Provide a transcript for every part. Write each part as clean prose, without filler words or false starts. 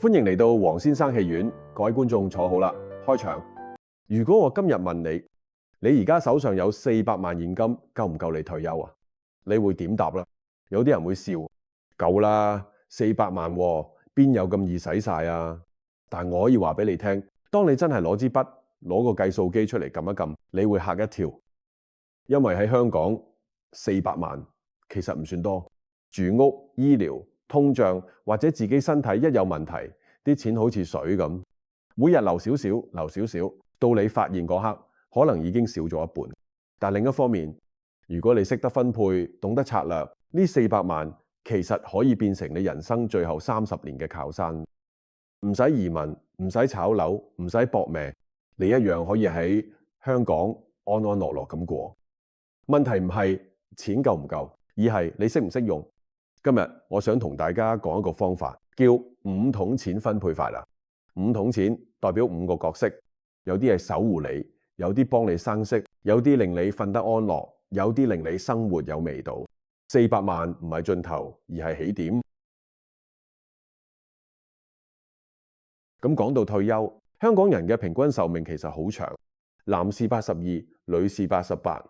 歡迎嚟到黃先生戲院，各位觀眾坐好啦，開場。如果我今日問你，你而家手上有400萬現金，夠唔夠你退休啊？你會點答啦？有啲人會笑，夠啦，400萬喎，邊有咁易使晒啊？但我可以話俾你聽，當你真係攞支筆，攞個計數機出嚟撳一撳，你會嚇一跳，因為喺香港400萬其實唔算多，住屋、醫療、通脹或者自己身體一有問題，啲錢好似水咁，每日留少少，留少少，到你發現嗰刻，可能已經少咗一半。但另一方面，如果你識得分配，懂得策略，呢400萬其實可以變成你人生最後30年嘅靠山，唔使移民，唔使炒樓，唔使搏命，你一樣可以喺香港安安樂樂咁過。問題唔係錢夠唔夠，而係你識唔識用。今日我想同大家講一個方法，叫5桶錢分配法啦。5桶錢代表5個角色，有啲係守護你，有啲幫你生息，有啲令你瞓得安樂，有啲令你生活有味道。400萬唔係盡頭，而係起點。咁講到退休，香港人嘅平均壽命其實好長，男士82，女士88，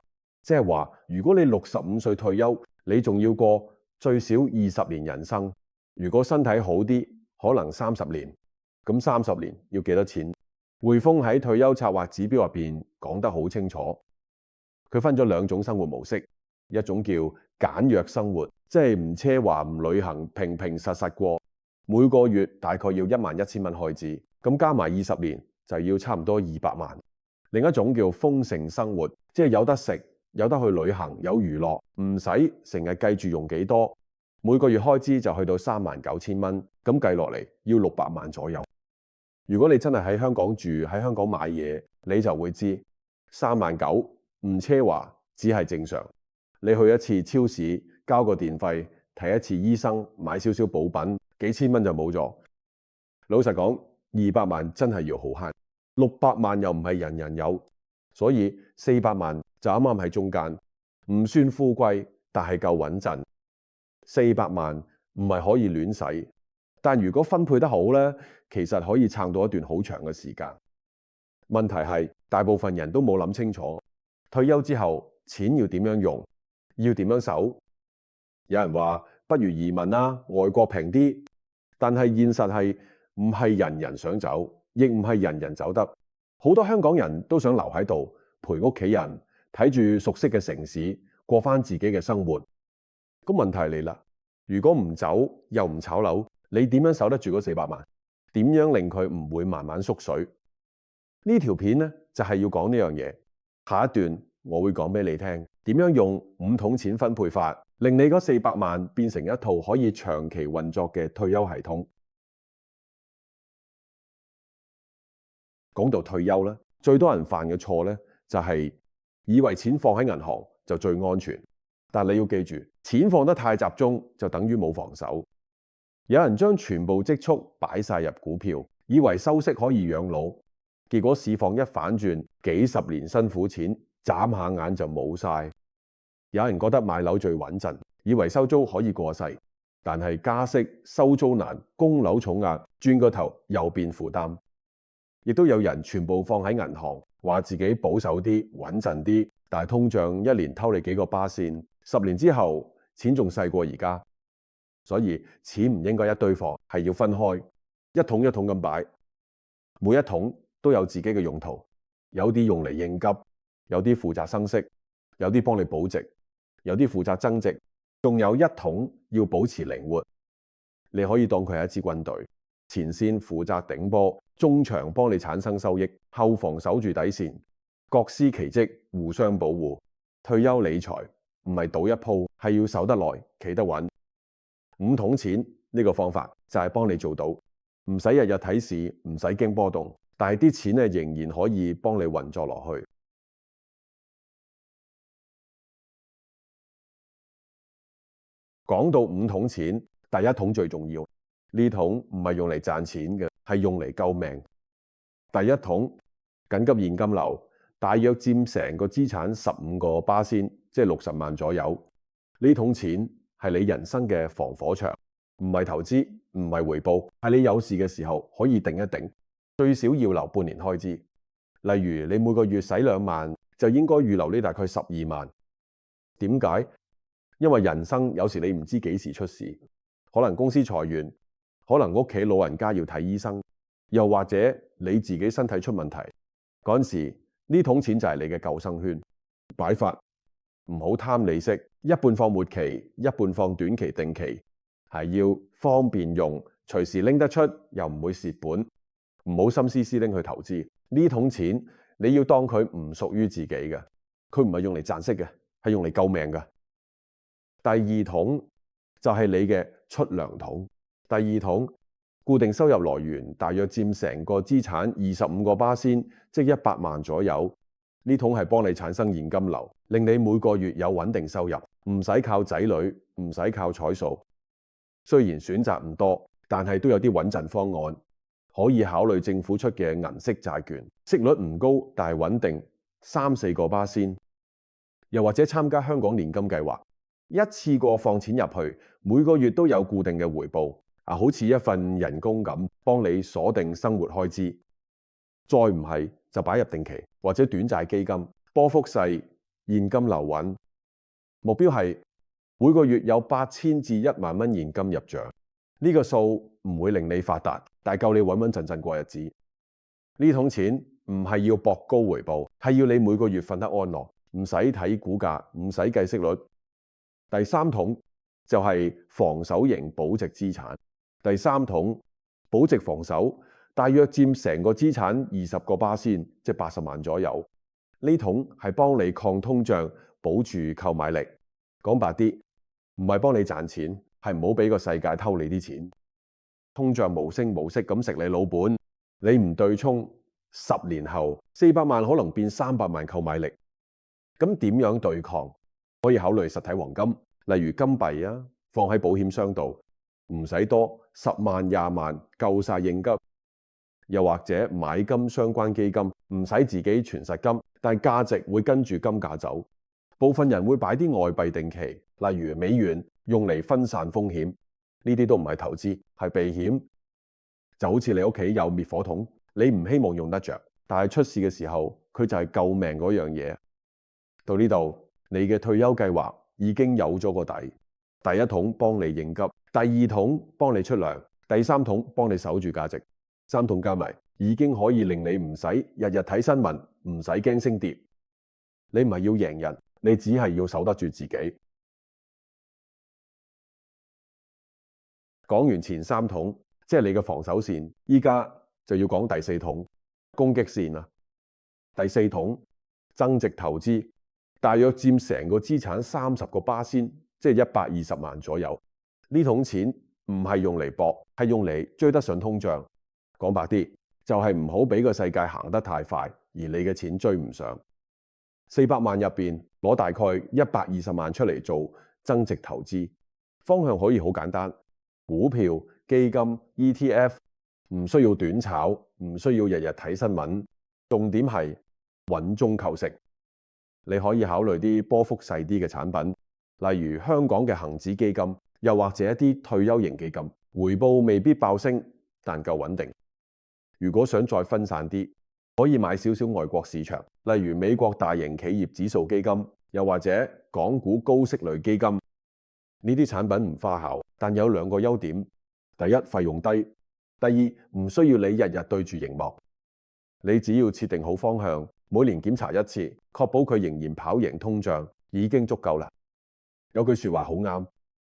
即係話如果你65歲退休，你仲要過最少20年人生。如果身體好啲，可能30年。咁30年要幾多錢？匯豐喺退休策劃指標入邊講得好清楚，佢分咗2種生活模式，一種叫簡約生活，即係唔奢華唔旅行，平平實實過，每個月大概要11000蚊開支，咁加埋20年就要差唔多200萬。另一種叫豐盛生活，即係有得食，有得去旅行，有娛樂，唔使成日計住用幾多，每個月開支就去到39000蚊，咁計落嚟要600萬左右。如果你真係喺香港住，喺香港買嘢，你就會知39000唔奢華，只係正常。你去一次超市，交個電費，睇一次醫生，買少少補品，幾千蚊就冇咗。老實講，200萬真係要好慳，600萬又唔係人人有，所以400萬就啱啱喺中間，唔算富貴，但係夠穩陣。400萬唔係可以亂使，但如果分配得好呢，其實可以撐到一段好長嘅時間。問題係大部分人都冇諗清楚，退休之後錢要點樣用，要點樣守。有人話不如移民啦，外國平啲，但係現實係唔係人人想走，亦唔係人人走得。好多香港人都想留喺度陪屋企人，睇住熟悉嘅城市，過翻自己嘅生活。咁問題嚟啦，如果唔走又唔炒樓，你點樣守得住嗰400萬？點樣令佢唔會慢慢縮水？呢條片呢，就係要講呢樣嘢。下一段我會講俾你聽，點樣用5桶錢分配法，令你嗰400萬變成一套可以長期運作嘅退休系統。講到退休咧，最多人犯嘅錯呢，就係以為錢放喺銀行就最安全。但你要記住，錢放得太集中就等於冇防守。有人將全部積蓄擺晒入股票，以為收息可以養老，結果市況一反轉，幾十年辛苦錢眨下眼就冇晒。有人覺得買樓最穩陣，以為收租可以過世，但係加息、收租難、供樓重壓，轉個頭又變負擔。亦都有人全部放喺銀行，話自己保守啲、穩陣啲，但係通脹一年偷你幾個巴仙，10年之後錢仲細過而家。所以錢唔應該一堆放，係要分開，一桶一桶咁擺，每一桶都有自己嘅用途，有啲用嚟應急，有啲負責生息，有啲幫你保值，有啲負責增值，仲有一桶要保持靈活。你可以當佢係一支軍隊，前線負責頂波，中場幫你產生收益，後防守住底線，各司其職，互相保護。退休理財唔係賭一鋪，係要守得耐，企得穩。5桶錢呢個方法就係幫你做到，唔使日日睇市，唔使驚波動，但係啲錢咧仍然可以幫你運作落去。講到5桶錢，第一桶最重要，呢桶唔係用嚟賺錢嘅，係用嚟救命。第一桶緊急現金流，大約佔成個資產15%，即係60萬左右。呢桶錢係你人生嘅防火牆，唔係投資，唔唔係回報，係你有事嘅時候可以頂一頂，最少要留半年開支。例如你每個月使2萬，就應該預留呢大概12萬。點解？因為人生有時你唔知幾時出事，可能公司裁員，可能屋企老人家要睇醫生，又或者你自己身體出問題，嗰陣時呢桶錢就係你嘅救生圈。擺法唔好貪利息，一半放末期，一半放短期定期，係要方便用，隨時拎得出，又唔會蝕本。唔好心思思拎去投資。呢桶錢你要當佢唔屬於自己嘅，佢唔係用嚟賺息嘅，係用嚟救命嘅。第二桶就係你嘅出糧桶。第二桶固定收入來源大約佔成個資產25%，即100萬左右。呢桶係幫你產生現金流，令你每個月有穩定收入，唔使靠仔女，唔使靠彩數。雖然選擇唔多，但係都有啲穩陣方案，可以考慮政府出嘅銀色債券，息率唔高，但係穩定3-4%。又或者參加香港年金計劃，一次過放錢入去，每個月都有固定嘅回報，好似一份人工咁，幫你鎖定生活開支。再唔係就擺入定期或者短債基金，波幅細，現金流穩。目標係每個月有8000至1萬蚊現金入賬。呢個數唔會令你發達，但係夠你穩穩陣陣過日子。呢桶錢唔係要博高回報，係要你每個月瞓得安樂，唔使睇股價，唔使計息率。第三桶就係防守型保值資產。第三桶保值防守大約佔成個資產20%，即80萬左右。呢桶係幫你抗通脹，保住購買力。講白啲，唔係幫你賺錢，係唔好俾個世界偷你啲錢。通脹無聲無息咁食你老本，你唔對沖，10年後400萬可能變300萬購買力。咁點樣對抗？可以考慮實體黃金，例如金幣啊，放喺保險箱度，唔使多，10萬20萬夠晒應急。又或者買金相關基金，唔使自己存實金，但係價值會跟住金價走。部分人會擺啲外幣定期，例如美元，用嚟分散風險。呢啲都唔係投資，係避險。就好似你屋企有滅火筒，你唔希望用得着，但係出事嘅時候，佢就係救命嗰樣嘢。到呢度，你嘅退休計劃已經有咗個底。第一桶幫你應急，第二桶幫你出糧，第三桶幫你守住價值。3桶加埋，已經可以令你唔使日日睇新聞，唔使驚升跌。你唔係要贏人，你只係要守得住自己。講完前3桶，即係你嘅防守線，依家就要講第4桶，攻擊線啦。第4桶增值投資，大約佔成個資產30%，即係120萬左右。呢桶錢唔係用嚟搏，係用嚟追得上通脹。講白啲，就係唔好俾個世界行得太快，而你嘅錢追唔上。400萬入邊攞大概120萬出嚟做增值投資，方向可以好簡單：股票、基金、ETF， 唔需要短炒，唔需要日日睇新聞。重點係穩中求勝。你可以考慮啲波幅細啲嘅產品，例如香港嘅恒指基金，又或者一啲退休型基金，回報未必爆升，但夠穩定。如果想再分散啲，可以買少少外國市場，例如美國大型企業指數基金，又或者港股高息類基金。呢啲產品唔花巧，但有2個優點：第一，費用低；第二，唔需要你日日對住熒幕。你只要設定好方向，每年檢查1次，確保佢仍然跑贏通脹，已經足夠啦。有句說話好啱，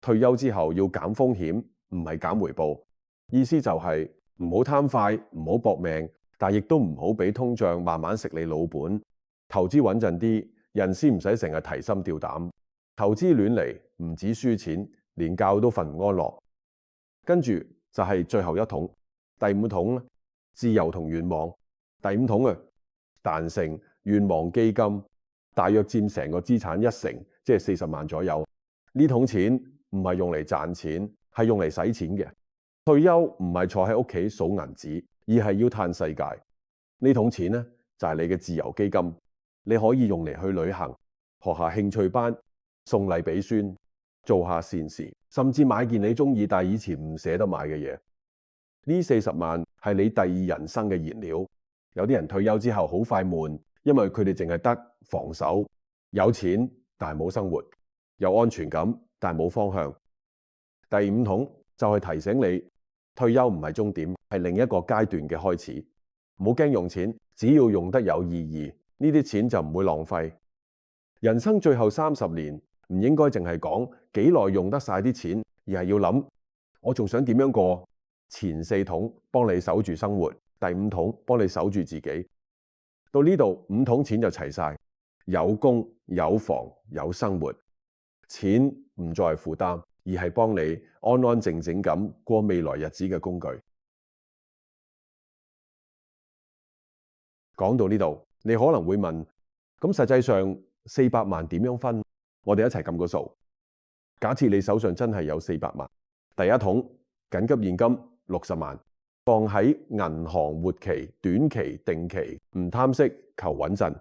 退休之後要減風險，唔係減回報。意思就係唔好貪快，唔好搏命，但亦都唔好俾通脹慢慢食你老本。投資穩陣啲，人先唔使成日提心吊膽。投資亂嚟，唔止輸錢，連覺都瞓唔安樂。跟住就係最後一桶，第5桶，自由同願望。第5桶啊，彈性願望基金，大約佔成個資產1成，即係40萬左右。呢桶錢唔係用嚟賺錢，係用嚟使錢嘅。退休唔係坐喺屋企數銀紙，而係要嘆世界。呢桶錢呢，就係你嘅自由基金，你可以用嚟去旅行，學下興趣班，送禮俾孫，做下善事，甚至買件你中意但以前唔捨得買嘅嘢。呢40萬係你第二人生嘅燃料。有啲人退休之後好快悶，因為佢哋淨係得防守，有錢但係冇生活，有安全感但係冇方向。第5桶就係提醒你，退休唔係終點，係另一個階段嘅開始。唔好驚用錢，只要用得有意義，呢啲錢就唔會浪費。人生最後30年唔應該淨係講幾耐用得晒啲錢，而係要諗我仲想點樣過。前4桶幫你守住生活，第5桶幫你守住自己。到呢度5桶錢就齊晒，有工有房有生活，錢唔再係負擔，而係幫你安安靜靜咁過未來日子嘅工具。講到呢度，你可能會問，咁實際上400萬點樣分？我哋一齊撳個數。假設你手上真係有400萬，第1桶緊急現金60萬，放喺銀行活期、短期、定期，唔貪息，求穩陣。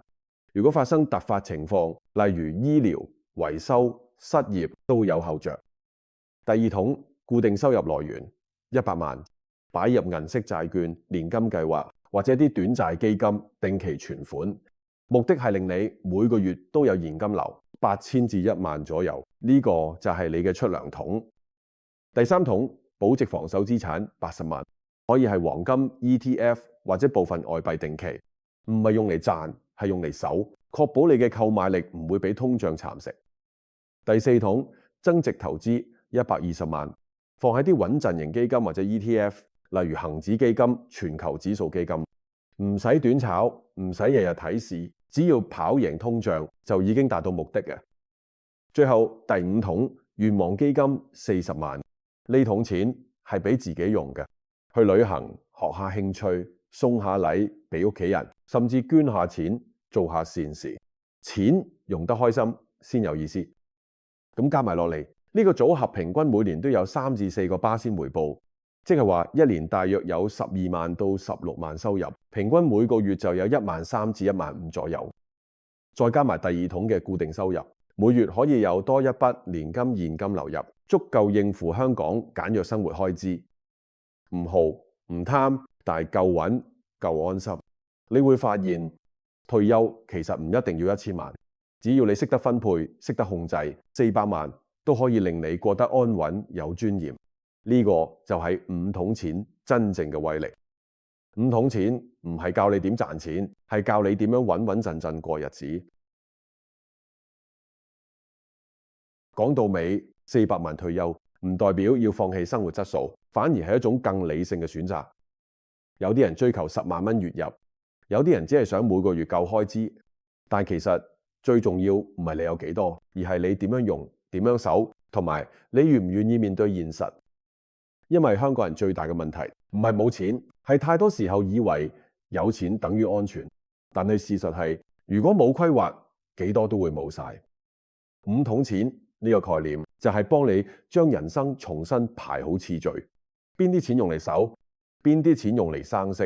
如果發生突發情況，例如醫療、維修、失業，都有後着。第2桶固定收入來源100萬，擺入銀色債券、年金計劃或者啲短債基金、定期存款，目的係令你每個月都有現金流，8000至1萬左右。呢個就係你嘅出糧桶。第3桶保值防守資產80萬，可以係黃金、ETF 或者部分外幣定期，唔係用嚟賺，係用嚟守，確保你嘅購買力唔會俾通脹蠶食。第4桶增值投資120萬，放喺啲穩陣型基金或者 ETF， 例如恒指基金、全球指數基金，唔使短炒，唔使日日睇市，只要跑贏通脹就已經達到目的嘅。最後第5桶願望基金40萬，呢桶錢係俾自己用嘅，去旅行、學下興趣、送下禮俾屋企人，甚至捐下錢做下善事。錢用得開心先有意思。咁加埋落嚟，呢個組合平均每年都有3至4個巴仙回報，即係話一年大約有12萬到16萬收入，平均每個月就有13000至15000左右。再加埋第2桶嘅固定收入，每月可以有多一筆年金現金流入，足夠應付香港簡約生活開支。唔豪唔貪，但係夠穩夠安心。你會發現退休其實唔一定要1000萬，只要你識得分配、識得控制，400萬都可以令你過得安穩有尊嚴。呢個就係5桶錢真正嘅威力。5桶錢唔係教你點賺錢，係教你點樣穩穩陣陣過日子。講到尾，400萬退休唔代表要放棄生活質素，反而係一種更理性嘅選擇。有啲人追求10萬蚊月入，有啲人只係想每個月夠開支。但其實最重要唔係你有幾多，而係你點樣用、點樣守，同埋你願唔願意面對現實。因為香港人最大嘅問題唔係冇錢，係太多時候以為有錢等於安全。但係事實係，如果冇規劃，幾多都會冇晒。5桶錢呢個概念就係幫你將人生重新排好次序，邊啲錢用嚟守，邊啲錢用嚟生息，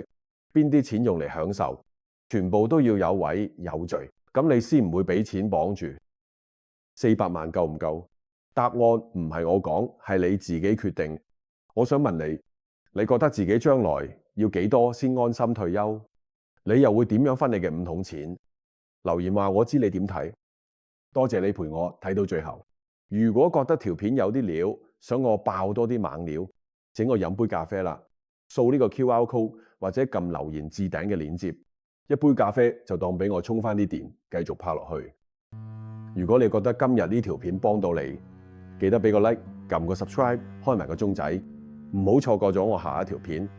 邊啲錢用嚟享受，全部都要有位有序，咁你先唔會俾錢綁住。400萬夠唔夠？答案唔係我講，係你自己決定。我想問你，你覺得自己將來要幾多先安心退休？你又會點樣分你嘅5桶錢？留言話我知你點睇。多謝你陪我睇到最後。如果覺得條片有啲料，想我爆多啲猛料，請我飲杯咖啡啦。掃呢個 QR code 或者撳留言置頂嘅鏈接，一杯咖啡就當俾我充翻啲電，繼續拍落去。如果你覺得今日呢條片幫到你，記得俾個 like， 撳個 subscribe， 開埋個鐘仔，唔好錯過咗我下一條片。